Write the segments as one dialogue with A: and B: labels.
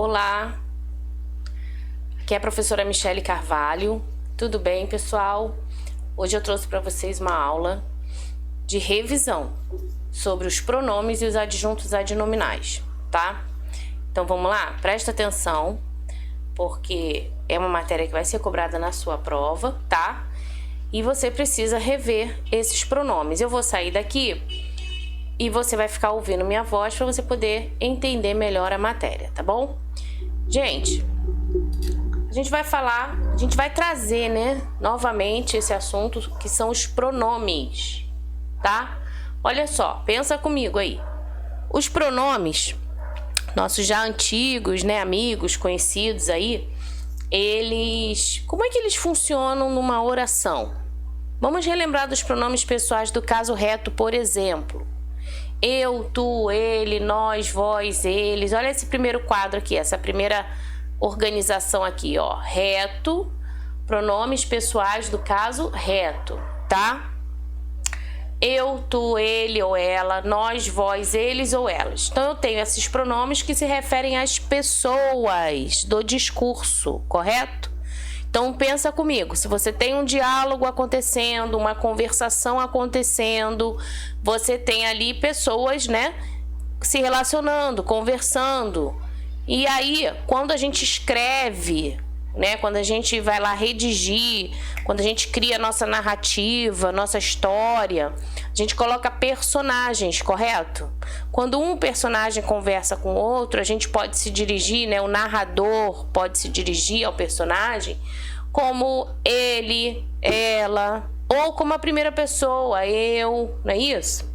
A: Olá, aqui é a professora Michele Carvalho. Tudo bem, pessoal? Hoje eu trouxe para vocês uma aula de revisão sobre os pronomes e os adjuntos adnominais, tá? Então vamos lá? Presta atenção, porque é uma matéria que vai ser cobrada na sua prova, tá? E você precisa rever esses pronomes. Eu vou sair daqui e você vai ficar ouvindo minha voz para você poder entender melhor a matéria, tá bom? Gente, a gente vai trazer, né, novamente esse assunto que são os pronomes, tá? Olha só, pensa comigo aí. Os pronomes, nossos já antigos, né, amigos, conhecidos aí, como é que eles funcionam numa oração? Vamos relembrar dos pronomes pessoais do caso reto, por exemplo. Eu, tu, ele, nós, vós, eles. Olha esse primeiro quadro aqui, essa primeira organização aqui, ó. Reto, pronomes pessoais do caso reto, tá? Eu, tu, ele ou ela, nós, vós, eles ou elas. Então eu tenho esses pronomes que se referem às pessoas do discurso, correto? Então pensa comigo, se você tem um diálogo acontecendo, uma conversação acontecendo, você tem ali pessoas, né, se relacionando, conversando. E aí, quando a gente escreve, né, quando a gente vai lá redigir, quando a gente cria nossa narrativa, nossa história, a gente coloca personagens, correto? Quando um personagem conversa com outro, a gente pode se dirigir, né, o narrador pode se dirigir ao personagem como ele, ela, ou como a primeira pessoa, eu, não é isso?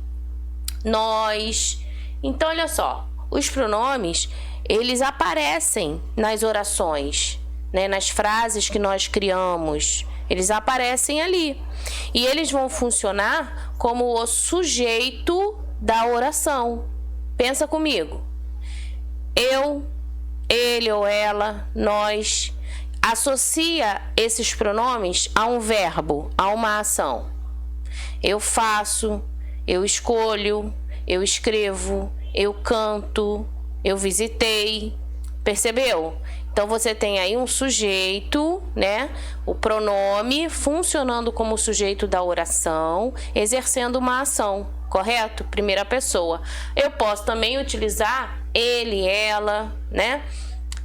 A: Nós. Então, olha só, os pronomes, eles aparecem nas orações, né, nas frases que nós criamos, eles aparecem ali. E eles vão funcionar como o sujeito da oração. Pensa comigo. Eu, ele ou ela, nós. Associa esses pronomes a um verbo, a uma ação. Eu faço, eu escolho, eu escrevo, eu canto, eu visitei. Percebeu? Então você tem aí um sujeito, né? O pronome funcionando como sujeito da oração, exercendo uma ação, correto? Primeira pessoa. Eu posso também utilizar ele, ela, né?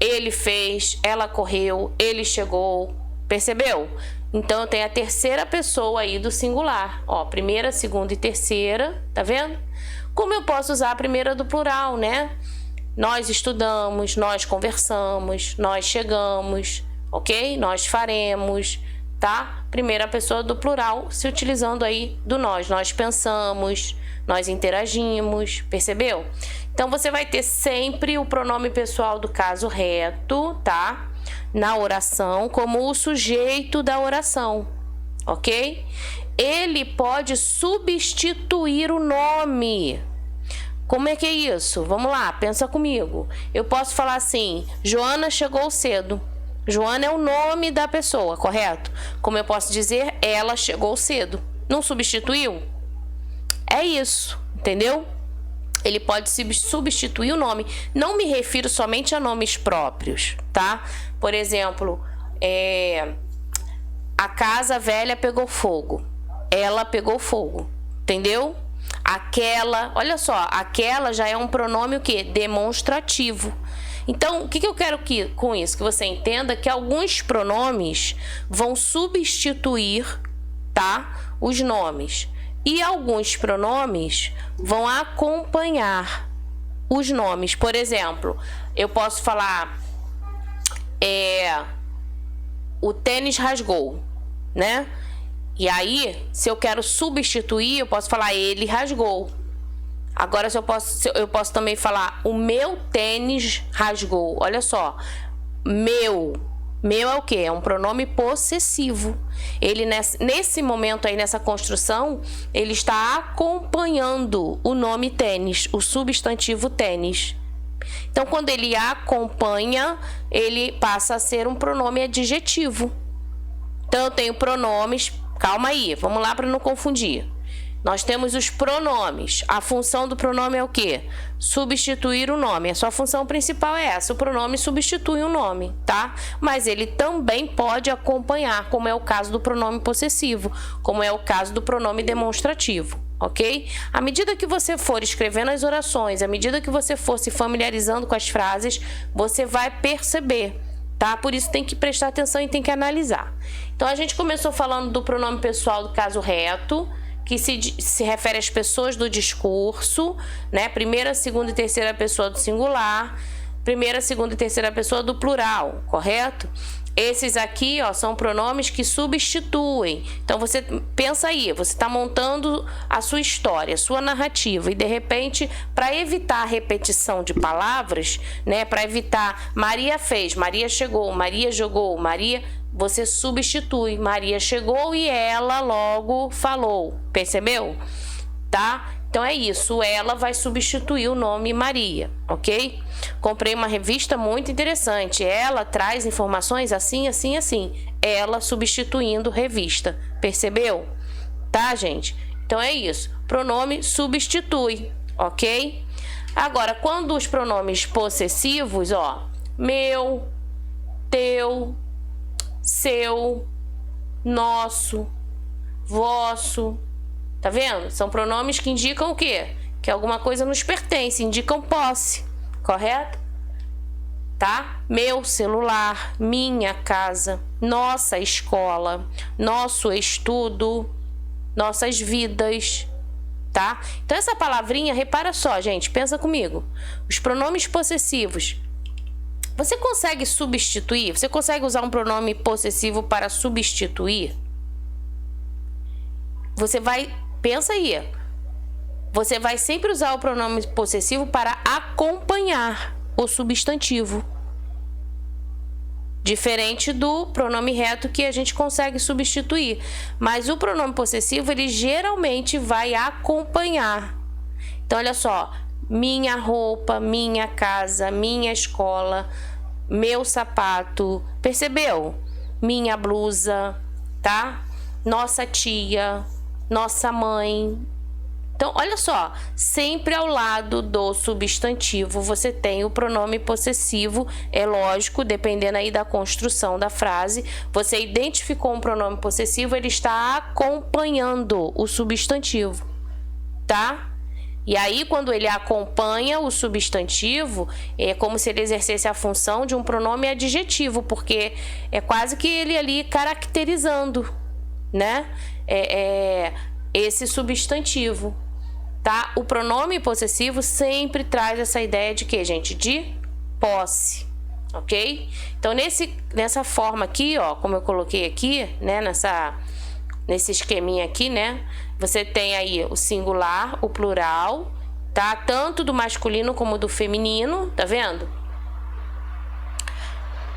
A: Ele fez, ela correu, ele chegou. Percebeu? Então eu tenho a terceira pessoa aí do singular. Ó, primeira, segunda e terceira, tá vendo? Como eu posso usar a primeira do plural, né? Nós estudamos, nós conversamos, nós chegamos, ok? Nós faremos, tá? Primeira pessoa do plural, se utilizando aí do nós. Nós pensamos, nós interagimos, percebeu? Então, você vai ter sempre o pronome pessoal do caso reto, tá? Na oração, como o sujeito da oração, ok? Ele pode substituir o nome. Como é que é isso? Vamos lá, pensa comigo. Eu posso falar assim, Joana chegou cedo. Joana é o nome da pessoa, correto? Como eu posso dizer, ela chegou cedo. Não substituiu? É isso, entendeu? Ele pode substituir o nome. Não me refiro somente a nomes próprios, tá? Por exemplo, a casa velha pegou fogo. Ela pegou fogo, entendeu? Aquela, olha só, aquela já é um pronome o quê? Demonstrativo. Então, o que eu quero com isso? Que você entenda que alguns pronomes vão substituir, tá? Os nomes. E alguns pronomes vão acompanhar os nomes. Por exemplo, eu posso falar o tênis rasgou, né? E aí, se eu quero substituir, eu posso falar ele rasgou. Agora, eu posso também falar o meu tênis rasgou. Olha só, meu é o quê? É um pronome possessivo. Ele, nesse momento aí, nessa construção, ele está acompanhando o nome tênis, o substantivo tênis. Então, quando ele acompanha, ele passa a ser um pronome adjetivo. Então, eu tenho pronomes... Calma aí, vamos lá para não confundir. Nós temos os pronomes. A função do pronome é o quê? Substituir o nome. A sua função principal é essa. O pronome substitui o nome, tá? Mas ele também pode acompanhar, como é o caso do pronome possessivo, como é o caso do pronome demonstrativo, ok? À medida que você for escrevendo as orações, à medida que você for se familiarizando com as frases, você vai perceber, tá? Por isso tem que prestar atenção e tem que analisar. Então, a gente começou falando do pronome pessoal do caso reto, que se refere às pessoas do discurso, né? Primeira, segunda e terceira pessoa do singular, primeira, segunda e terceira pessoa do plural, correto? Esses aqui, ó, são pronomes que substituem. Então, você pensa aí, você está montando a sua história, a sua narrativa, e de repente, para evitar a repetição de palavras, né? Para evitar Maria fez, Maria chegou, Maria jogou, Maria... Você substitui, Maria chegou e ela logo falou, percebeu? Tá? Então é isso, ela vai substituir o nome Maria, ok? Comprei uma revista muito interessante, ela traz informações assim, assim, assim. Ela substituindo revista, percebeu? Tá, gente? Então é isso, pronome substitui, ok? Agora, quando os pronomes possessivos, ó, meu, teu, seu, nosso, vosso, tá vendo? São pronomes que indicam o quê? Que alguma coisa nos pertence, indicam posse, correto? Tá? Meu celular, minha casa, nossa escola, nosso estudo, nossas vidas, tá? Então essa palavrinha, repara só, gente, pensa comigo. Os pronomes possessivos, você consegue substituir? Você consegue usar um pronome possessivo para substituir? Você vai... Pensa aí. Você vai sempre usar o pronome possessivo para acompanhar o substantivo. Diferente do pronome reto, que a gente consegue substituir. Mas o pronome possessivo, ele geralmente vai acompanhar. Então, olha só. Minha roupa, minha casa, minha escola, meu sapato, percebeu? Minha blusa, tá? Nossa tia, nossa mãe. Então, olha só, sempre ao lado do substantivo você tem o pronome possessivo, é lógico, dependendo aí da construção da frase. Você identificou um pronome possessivo, ele está acompanhando o substantivo, tá? E aí, quando ele acompanha o substantivo, é como se ele exercesse a função de um pronome adjetivo, porque é quase que ele ali caracterizando, né? Esse substantivo, tá? O pronome possessivo sempre traz essa ideia de quê, gente? De posse, ok? Então, nessa forma aqui, ó, como eu coloquei aqui, né? Nesse esqueminha aqui, né? Você tem aí o singular, o plural, tá? Tanto do masculino como do feminino, tá vendo?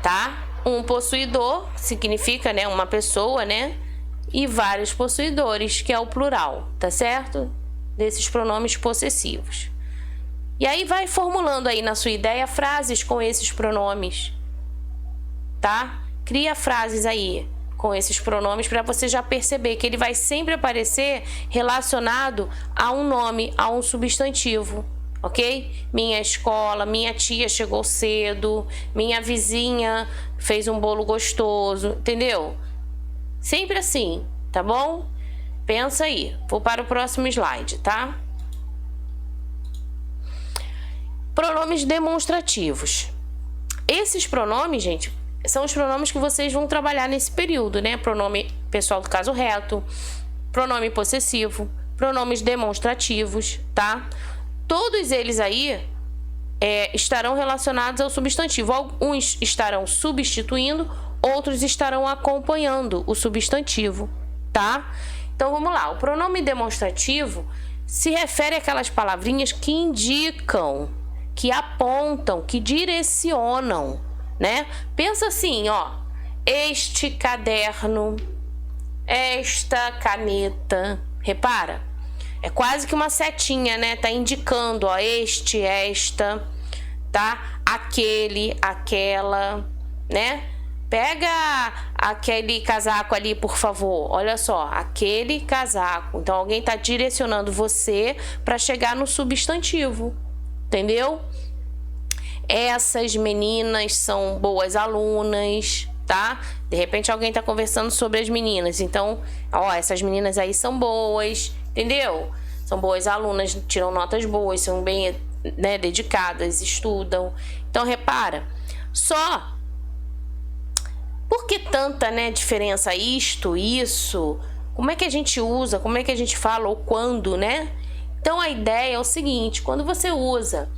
A: Tá? Um possuidor significa, né, uma pessoa, né? E vários possuidores, que é o plural, tá certo? Desses pronomes possessivos. E aí vai formulando aí na sua ideia frases com esses pronomes, tá? Cria frases aí com esses pronomes para você já perceber que ele vai sempre aparecer relacionado a um nome, a um substantivo, ok? Minha escola, minha tia chegou cedo, minha vizinha fez um bolo gostoso, entendeu? Sempre assim, tá bom? Pensa aí. Vou para o próximo slide, tá? Pronomes demonstrativos. Esses pronomes, gente, são os pronomes que vocês vão trabalhar nesse período, né? Pronome pessoal do caso reto, pronome possessivo, pronomes demonstrativos, tá? Todos eles aí estarão relacionados ao substantivo. Alguns estarão substituindo, outros estarão acompanhando o substantivo, tá? Então, vamos lá. O pronome demonstrativo se refere àquelas palavrinhas que indicam, que apontam, que direcionam, né? Pensa assim, ó, este caderno, esta caneta, repara, é quase que uma setinha, né? Tá indicando, ó, este, esta, tá? Aquele, aquela, né? Pega aquele casaco ali, por favor. Olha só, aquele casaco. Então, alguém está direcionando você para chegar no substantivo, entendeu? Essas meninas são boas alunas, tá? De repente, alguém está conversando sobre as meninas. Então, ó, essas meninas aí são boas, entendeu? São boas alunas, tiram notas boas, são bem, né, dedicadas, estudam. Então, repara, só por que tanta, né, diferença isto, isso? Como é que a gente usa? Como é que a gente fala ou quando, né? Então, a ideia é o seguinte, quando você usa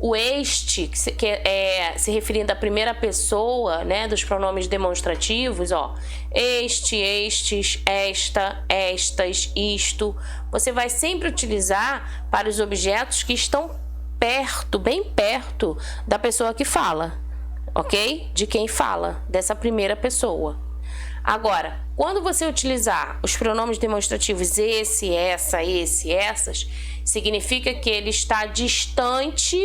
A: o este, que é se referindo à primeira pessoa, né, dos pronomes demonstrativos, ó, este, estes, esta, estas, isto, você vai sempre utilizar para os objetos que estão perto, bem perto da pessoa que fala, ok? De quem fala, dessa primeira pessoa. Agora, quando você utilizar os pronomes demonstrativos esse, essa, esse, essas, significa que ele está distante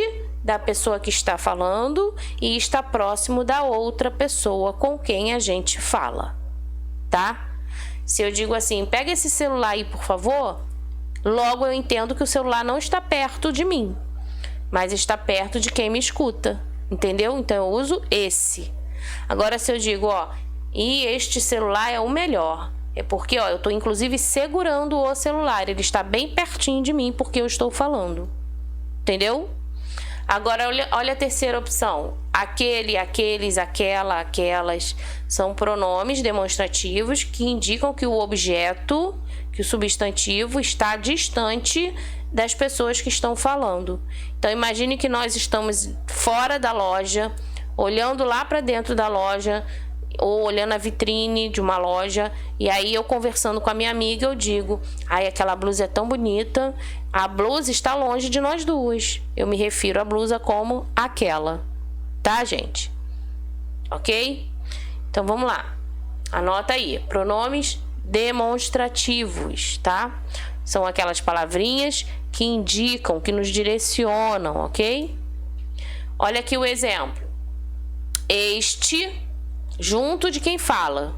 A: da pessoa que está falando e está próximo da outra pessoa com quem a gente fala, tá? Se eu digo assim, pega esse celular aí, por favor, logo eu entendo que o celular não está perto de mim, mas está perto de quem me escuta, entendeu? Então eu uso esse. Agora, se eu digo, ó, e este celular é o melhor, é porque, ó, eu estou inclusive segurando o celular, ele está bem pertinho de mim porque eu estou falando, entendeu? Agora, olha a terceira opção. Aquele, aqueles, aquela, aquelas são pronomes demonstrativos que indicam que o objeto, que o substantivo está distante das pessoas que estão falando. Então, imagine que nós estamos fora da loja, olhando lá para dentro da loja, ou olhando a vitrine de uma loja, e aí eu conversando com a minha amiga, eu digo, ai, aquela blusa é tão bonita, a blusa está longe de nós duas. Eu me refiro à blusa como aquela, tá, gente? Ok? Então, vamos lá. Anota aí, pronomes demonstrativos, tá? São aquelas palavrinhas que indicam, que nos direcionam, ok? Olha aqui o exemplo. Este, junto de quem fala.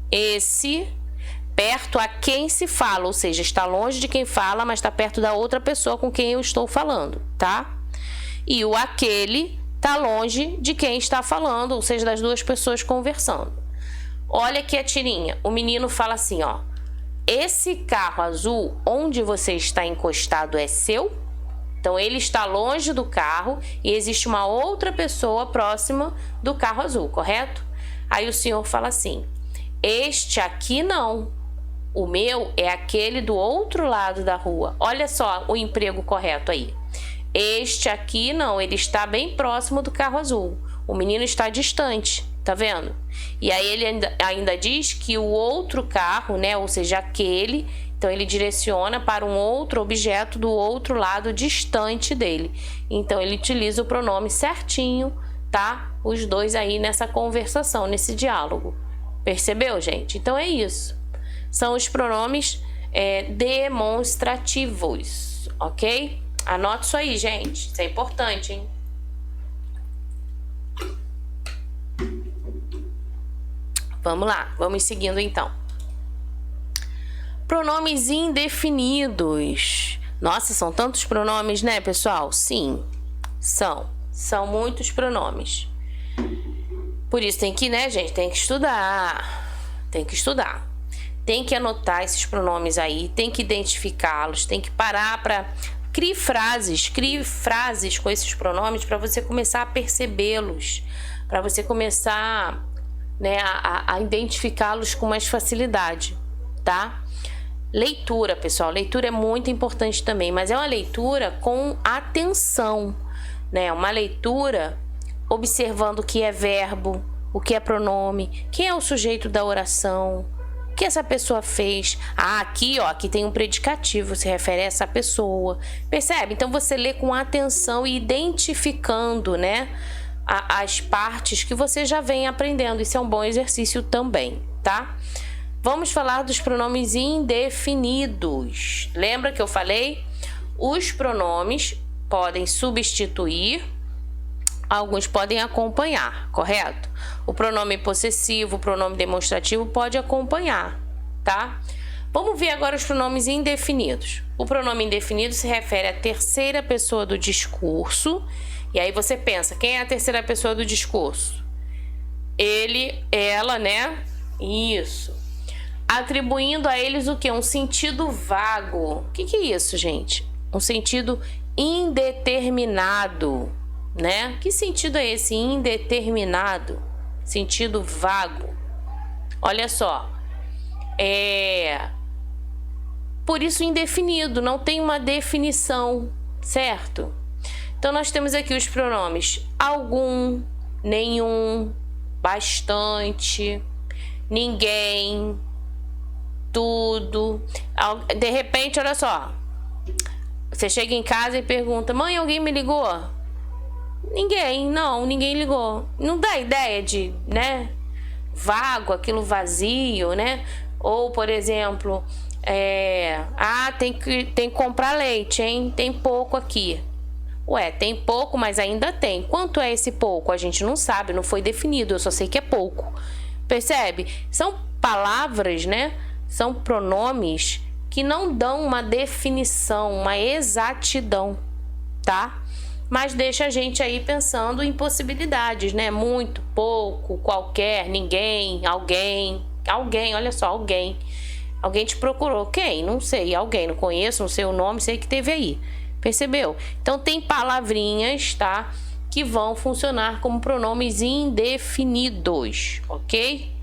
A: Esse, perto a quem se fala, ou seja, está longe de quem fala, mas está perto da outra pessoa com quem eu estou falando, tá? E o aquele está longe de quem está falando, ou seja, das duas pessoas conversando. Olha aqui a tirinha. O menino fala assim, ó. Esse carro azul onde você está encostado é seu? Então, ele está longe do carro e existe uma outra pessoa próxima do carro azul, correto? Aí o senhor fala assim, este aqui não, o meu é aquele do outro lado da rua. Olha só o emprego correto aí. Este aqui não, ele está bem próximo do carro azul. O menino está distante, tá vendo? E aí ele ainda diz que o outro carro, né, ou seja, aquele, então ele direciona para um outro objeto do outro lado distante dele. Então ele utiliza o pronome certinho, tá? Os dois aí nessa conversação, nesse diálogo. Percebeu, gente? Então é isso. São os pronomes demonstrativos, ok? Anote isso aí, gente. Isso é importante, hein? Vamos lá, vamos seguindo então. Pronomes indefinidos. Nossa, são tantos pronomes, né, pessoal? Sim, são muitos pronomes. Por isso tem que, né, gente, tem que estudar. Tem que anotar esses pronomes aí, tem que identificá-los, tem que parar para crie frases com esses pronomes para você começar a percebê-los, para você começar, né, a identificá-los com mais facilidade, tá? Leitura, pessoal, leitura é muito importante também, mas é uma leitura com atenção, né? Uma leitura observando o que é verbo, o que é pronome, quem é o sujeito da oração, o que essa pessoa fez. Ah, aqui, ó, aqui tem um predicativo, se refere a essa pessoa. Percebe? Então você lê com atenção e identificando, né, as partes que você já vem aprendendo. Isso é um bom exercício também, tá? Vamos falar dos pronomes indefinidos. Lembra que eu falei? Os pronomes podem substituir alguns podem acompanhar, correto? O pronome possessivo, o pronome demonstrativo pode acompanhar, tá? Vamos ver agora os pronomes indefinidos. O pronome indefinido se refere à terceira pessoa do discurso. E aí você pensa, quem é a terceira pessoa do discurso? Ele, ela, né? Isso. Atribuindo a eles o quê? Um sentido vago. O que é isso, gente? Um sentido indeterminado, né? Que sentido é esse? Indeterminado. Sentido vago. Olha só. Por isso indefinido, não tem uma definição, certo? Então nós temos aqui os pronomes algum, nenhum, bastante, ninguém, tudo. De repente, olha só, você chega em casa e pergunta: mãe, alguém me ligou? Ninguém, não, ninguém ligou. Não dá ideia de, né, vago, aquilo vazio, né? Ou, por exemplo, tem que comprar leite, hein? Tem pouco aqui. Ué, tem pouco, mas ainda tem. Quanto é esse pouco? A gente não sabe, não foi definido, eu só sei que é pouco. Percebe? São palavras, né? São pronomes que não dão uma definição, uma exatidão, tá? Mas deixa a gente aí pensando em possibilidades, né? Muito, pouco, qualquer, ninguém, alguém, olha só, alguém. Alguém te procurou. Quem? Não sei, alguém, não conheço, não sei o nome, sei que teve aí. Percebeu? Então tem palavrinhas, tá? Que vão funcionar como pronomes indefinidos, ok?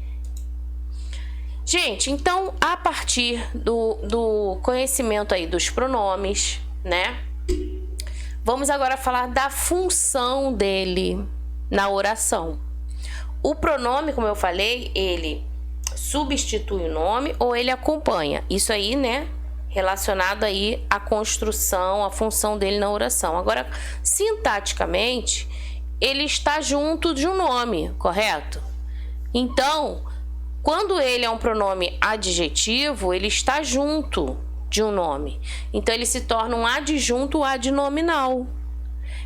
A: Gente, então a partir do conhecimento aí dos pronomes, né? Vamos agora falar da função dele na oração. O pronome, como eu falei, ele substitui o nome ou ele acompanha. Isso aí, né? Relacionado aí à construção, à função dele na oração. Agora, sintaticamente, ele está junto de um nome, correto? Então, quando ele é um pronome adjetivo, ele está junto de um nome. Então, ele se torna um adjunto adnominal.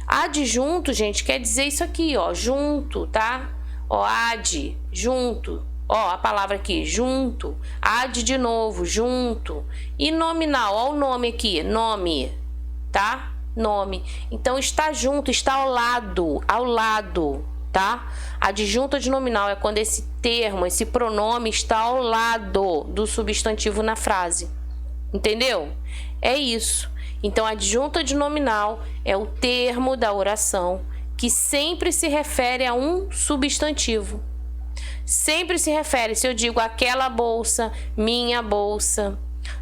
A: Adjunto, gente, quer dizer isso aqui, ó, junto, tá? Ó, ad, junto. Ó, a palavra aqui, junto. Ad de novo, junto. E nominal, ó o nome aqui, nome, tá? Nome. Então, está junto, está ao lado, tá? Adjunto adnominal é quando esse termo, esse pronome está ao lado do substantivo na frase. Entendeu? É isso. Então, adjunto adnominal é o termo da oração que sempre se refere a um substantivo. Sempre se refere, se eu digo aquela bolsa, minha bolsa,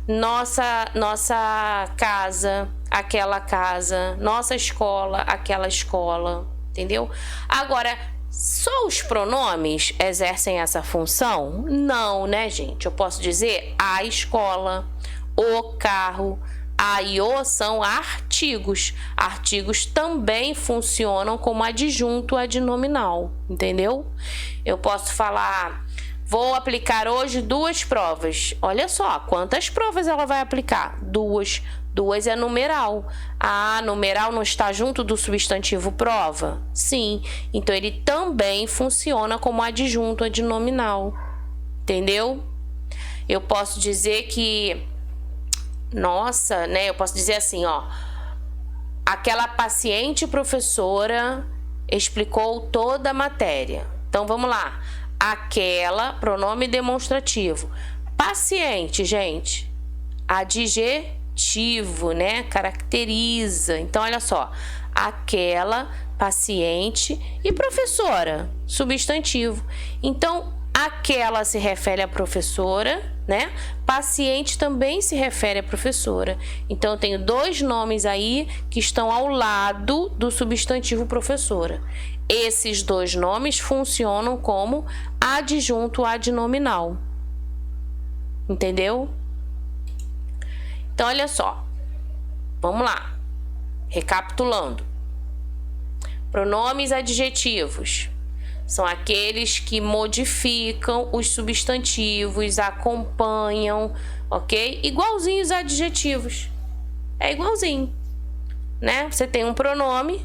A: nossa casa, aquela casa, nossa escola, aquela escola, entendeu? Agora, só os pronomes exercem essa função? Não, né, gente? Eu posso dizer a escola, o carro. A e o são artigos. Artigos também funcionam como adjunto adnominal, entendeu? Eu posso falar, vou aplicar hoje 2 provas. Olha só, quantas provas ela vai aplicar? 2. 2 é numeral. Ah, numeral não está junto do substantivo prova? Sim. Então, ele também funciona como adjunto adnominal. Entendeu? Eu posso dizer que... Nossa, né? Eu posso dizer assim, ó. Aquela paciente professora explicou toda a matéria. Então, vamos lá. Aquela, pronome demonstrativo. Paciente, gente. Adjetivo, né? Caracteriza. Então, olha só. Aquela, paciente e professora, substantivo. Então, aquela se refere à professora, né? Paciente também se refere à professora. Então, eu tenho 2 nomes aí que estão ao lado do substantivo professora. Esses 2 nomes funcionam como adjunto adnominal. Entendeu? Então, olha só. Vamos lá. Recapitulando. Pronomes adjetivos são aqueles que modificam os substantivos, acompanham, ok? Igualzinho os adjetivos. É igualzinho, né? Você tem um pronome,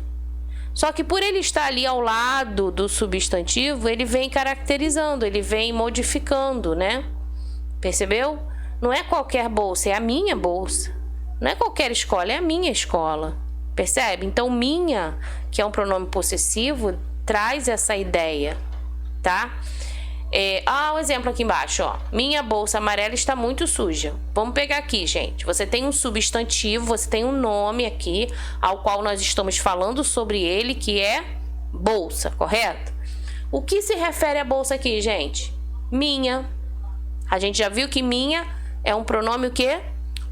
A: Só que por ele estar ali ao lado do substantivo, ele vem caracterizando, ele vem modificando, né? Percebeu? Não é qualquer bolsa, é a minha bolsa. Não é qualquer escola, é a minha escola. Percebe? Então, minha, que é um pronome possessivo, traz essa ideia, tá? Um exemplo aqui embaixo, ó. Minha bolsa amarela está muito suja. Vamos pegar aqui, gente. Você tem um substantivo, você tem um nome aqui, ao qual nós estamos falando sobre ele, que é bolsa, correto? O que se refere à bolsa aqui, gente? Minha. A gente já viu que minha é um pronome o quê?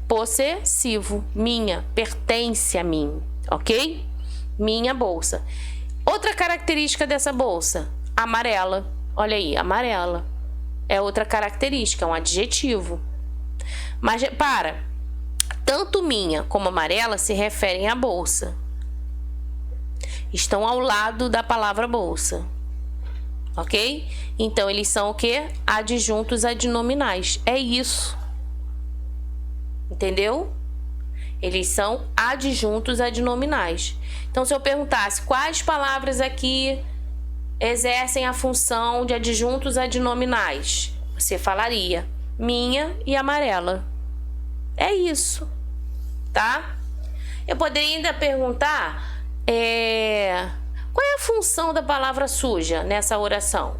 A: Possessivo. Minha, pertence a mim, ok? Minha bolsa. Outra característica dessa bolsa, amarela. Olha aí, amarela. É outra característica, é um adjetivo. Mas repara, tanto minha como amarela se referem à bolsa. Estão ao lado da palavra bolsa. Ok? Então, eles são o quê? Adjuntos adnominais. É isso. Entendeu? Eles são adjuntos adnominais. Então, se eu perguntasse quais palavras aqui exercem a função de adjuntos adnominais, você falaria minha e amarela. É isso, tá? Eu poderia ainda perguntar qual é a função da palavra suja nessa oração?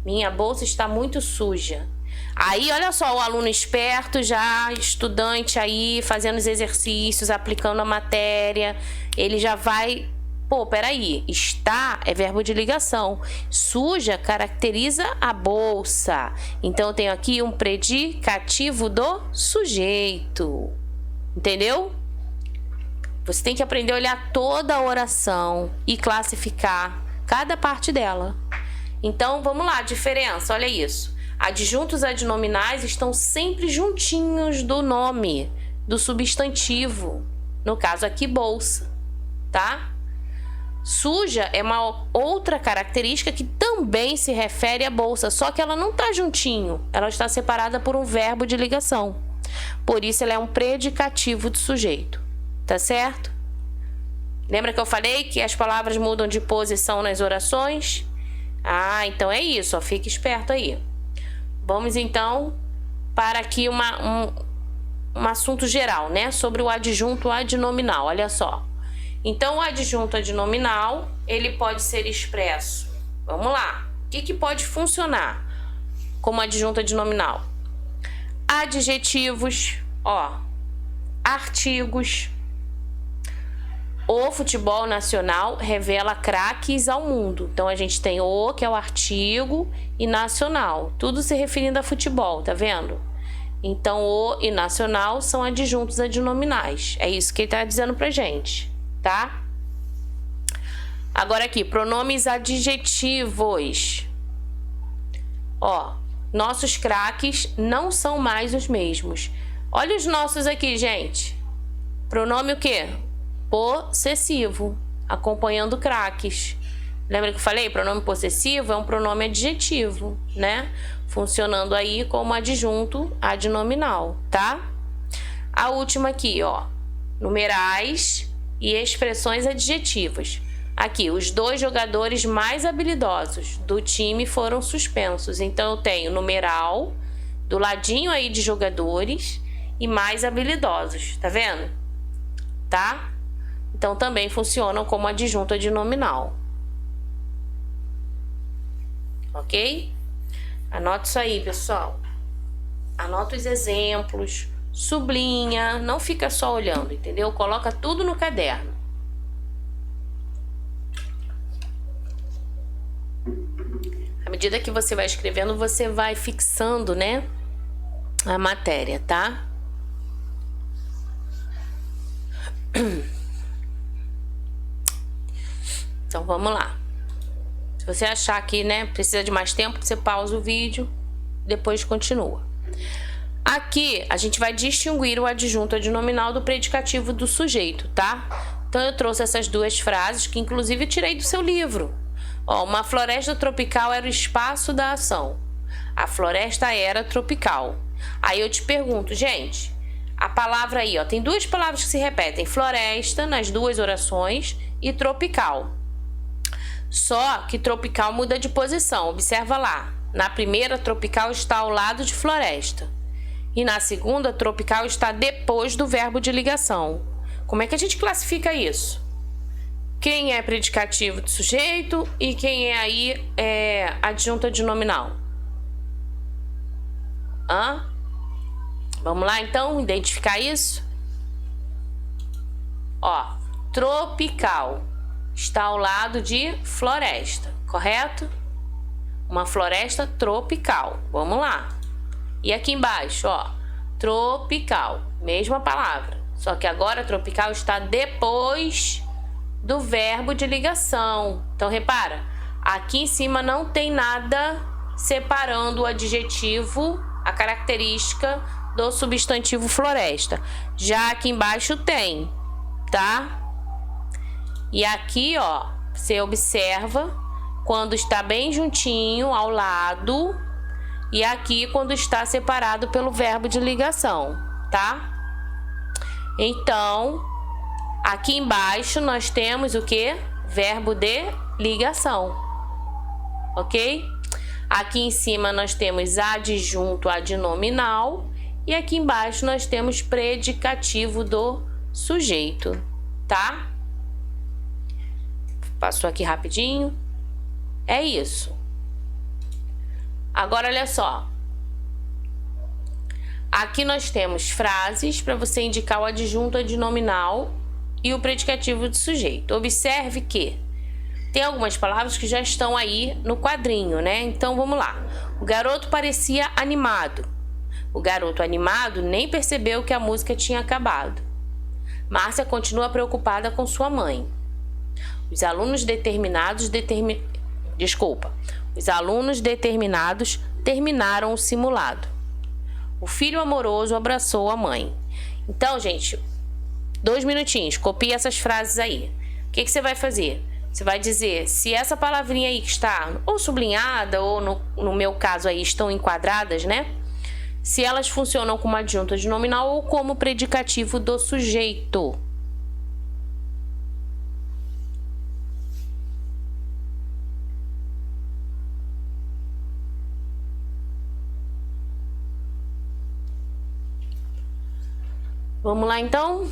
A: Minha bolsa está muito suja. Aí, olha só, o aluno esperto, já estudante aí, fazendo os exercícios, aplicando a matéria, ele já vai... Pô, peraí, está é verbo de ligação. Suja caracteriza a bolsa. Então, eu tenho aqui um predicativo do sujeito. Entendeu? Você tem que aprender a olhar toda a oração e classificar cada parte dela. Então, vamos lá, diferença, olha isso. Adjuntos adnominais estão sempre juntinhos do nome, do substantivo. No caso aqui, bolsa, tá? Suja é uma outra característica que também se refere à bolsa, só que ela não está juntinho, ela está separada por um verbo de ligação. Por isso, ela é um predicativo do sujeito, tá certo? Lembra que eu falei que as palavras mudam de posição nas orações? Ah, então é isso, ó, fique esperto aí. Vamos então para aqui um assunto geral, né? Sobre o adjunto adnominal, olha só. Então, o adjunto adnominal, ele pode ser expresso. Vamos lá. O que pode funcionar como adjunto adnominal? Adjetivos, ó, artigos. O futebol nacional revela craques ao mundo. Então, a gente tem o, que é o artigo, e nacional. Tudo se referindo a futebol, tá vendo? Então, o e nacional são adjuntos adnominais. É isso que ele tá dizendo pra gente, tá? Agora aqui, pronomes adjetivos. Ó, nossos craques não são mais os mesmos. Olha os nossos aqui, gente. Pronome o quê? Possessivo, acompanhando craques. Lembra que eu falei? Pronome possessivo é um pronome adjetivo, né? Funcionando aí como adjunto adnominal, tá? A última aqui, ó. Numerais e expressões adjetivas. Aqui, os 2 jogadores mais habilidosos do time foram suspensos. Então, eu tenho numeral do ladinho aí de jogadores e mais habilidosos, tá vendo? Tá? Então, também funcionam como adjunto adnominal. Ok? Anote isso aí, pessoal. Anota os exemplos, sublinha, não fica só olhando, entendeu? Coloca tudo no caderno. À medida que você vai escrevendo, você vai fixando, né, a matéria, tá? Então, vamos lá. Se você achar que, né, precisa de mais tempo, você pausa o vídeo, depois continua. Aqui, a gente vai distinguir o adjunto adnominal do predicativo do sujeito, tá? Então, eu trouxe essas 2 frases, que inclusive eu tirei do seu livro. Ó, uma floresta tropical era o espaço da ação. A floresta era tropical. Aí eu te pergunto, gente, a palavra aí, ó, tem 2 palavras que se repetem. Floresta, nas 2 orações, e tropical. Só que tropical muda de posição. Observa lá. Na primeira, tropical está ao lado de floresta. E na segunda, tropical está depois do verbo de ligação. Como é que a gente classifica isso? Quem é predicativo do sujeito e quem é aí adjunta de nominal? Vamos lá então identificar isso? Ó, tropical está ao lado de floresta, correto? Uma floresta tropical. Vamos lá. E aqui embaixo, ó, tropical, mesma palavra, só que agora tropical está depois do verbo de ligação. Então repara, aqui em cima não tem nada separando o adjetivo, a característica do substantivo floresta. Já aqui embaixo tem, tá? E aqui, ó, você observa quando está bem juntinho ao lado e aqui quando está separado pelo verbo de ligação, tá? Então, aqui embaixo nós temos o que? Verbo de ligação, ok? Aqui em cima nós temos adjunto adnominal e aqui embaixo nós temos predicativo do sujeito, tá? Passou aqui rapidinho. É isso. Agora, olha só. Aqui nós temos frases para você indicar o adjunto adnominal e o predicativo do sujeito. Observe que tem algumas palavras que já estão aí no quadrinho, né? Então, vamos lá. O garoto parecia animado. O garoto animado nem percebeu que a música tinha acabado. Márcia continua preocupada com sua mãe. Os alunos determinados terminaram o simulado. O filho amoroso abraçou a mãe. Então, gente, 2 minutinhos, copia essas frases aí. O que você vai fazer? Você vai dizer se essa palavrinha aí que está ou sublinhada ou no meu caso aí estão enquadradas, né? Se elas funcionam como adjunto adnominal ou como predicativo do sujeito. Vamos lá então?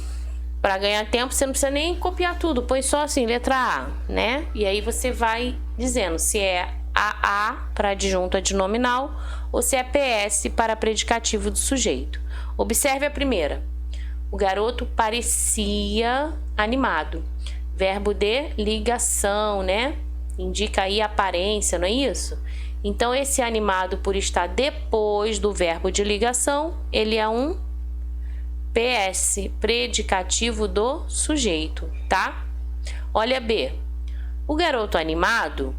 A: Para ganhar tempo, você não precisa nem copiar tudo, põe só assim, letra A, né? E aí você vai dizendo se é AA para adjunto adnominal ou se é PS para predicativo do sujeito. Observe a primeira. O garoto parecia animado. Verbo de ligação, né? Indica aí a aparência, não é isso? Então, esse animado, por estar depois do verbo de ligação, ele é um PS, predicativo do sujeito, tá? Olha B. O garoto animado,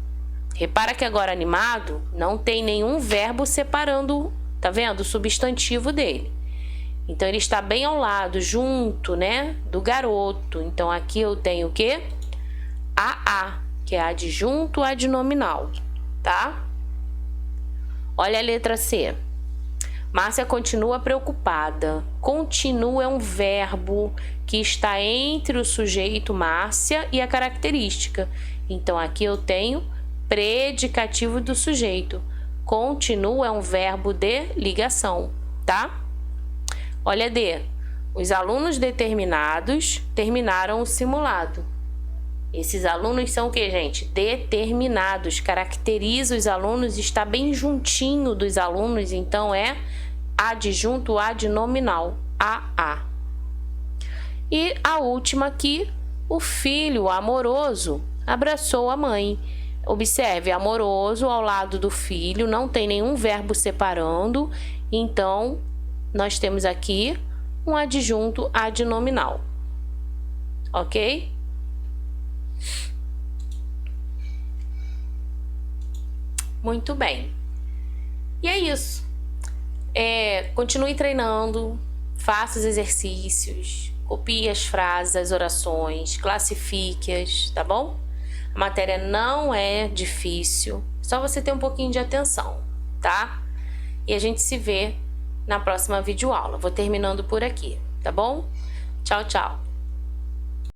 A: repara que agora animado não tem nenhum verbo separando, tá vendo? O substantivo dele. Então, ele está bem ao lado, junto, né? Do garoto. Então, aqui eu tenho o quê? AA, que é adjunto adnominal, tá? Olha a letra C. Márcia continua preocupada. Continua é um verbo que está entre o sujeito Márcia e a característica. Então, aqui eu tenho predicativo do sujeito. Continua é um verbo de ligação, tá? Olha D. Os alunos determinados terminaram o simulado. Esses alunos são o que, gente? Determinados. Caracteriza os alunos, está bem juntinho dos alunos, então é adjunto adnominal, AA. E a última aqui, o filho amoroso abraçou a mãe. Observe, amoroso ao lado do filho, não tem nenhum verbo separando, então nós temos aqui um adjunto adnominal, ok? Muito bem. E é isso. Continue treinando, faça os exercícios, copie as frases, as orações, classifique-as, tá bom? A matéria não é difícil, só você ter um pouquinho de atenção, tá? E a gente se vê na próxima videoaula. Vou terminando por aqui, tá bom? Tchau, tchau.